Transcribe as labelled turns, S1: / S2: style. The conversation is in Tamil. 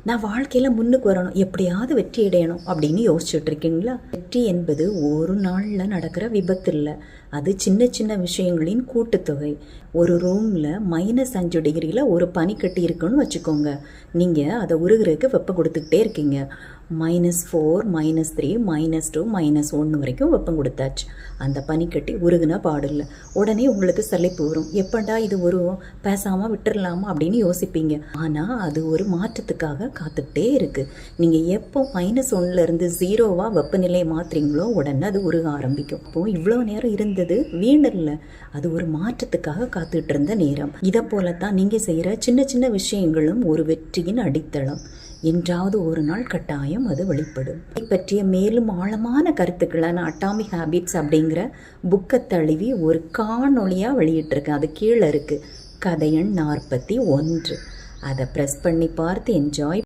S1: நான் வாழ்க்கையில் முன்னுக்கு வரணும், எப்படியாவது வெற்றி அடையணும் அப்படின்னு யோசிச்சுட்டு இருக்கீங்களா? வெற்றி என்பது ஒரு நாளில் நடக்கிற விபத்து இல்லை, அது சின்ன சின்ன விஷயங்களின் கூட்டுத்தொகை. ஒரு ரூமில் -5 டிகிரியில் ஒரு பனிக்கட்டி இருக்குன்னு வச்சுக்கோங்க. நீங்கள் அதை உருகிறதுக்கு வெப்பம் கொடுத்துக்கிட்டே இருக்கீங்க. -4, -3, -2, -1 வரைக்கும் வெப்பம் கொடுத்தாச்சு. அந்த பனிக்கட்டி உருகுனா பாடில்லை. உடனே உங்களுக்கு சலிப்பு வரும், எப்படா இது உருவம், பேசாமல் விட்டுறலாமா அப்படின்னு யோசிப்பீங்க. ஆனால் அது ஒரு மாற்றத்துக்காக காத்துக்கிட்டே இருக்குது. நீங்கள் எப்போ -1லேருந்து 0வா வெப்பநிலையை மாற்றுறீங்களோ உடனே அது உருக ஆரம்பிக்கும். அப்போது இவ்வளோ நேரம் இருந்தது வீணரில்லை, அது ஒரு மாற்றத்துக்காக காத்துக்கிட்டு இருந்த நேரம். இதை போலத்தான் நீங்கள் செய்கிற சின்ன சின்ன விஷயங்களும் ஒரு வெற்றியின் அடித்தளம். என்றாவது ஒரு நாள் கட்டாயம் அது வெளிப்படும். இதை பற்றிய மேலும் ஆழமான கருத்துக்களை நான் அட்டாமிக் ஹேபிட்ஸ் அப்படிங்கிற புக்கை தழுவி ஒரு காணொளியாக வெளியிட்டிருக்கேன். அது கீழே இருக்குது, கதை எண் 41. அதை ப்ரெஸ் பண்ணி பார்த்து என்ஜாய்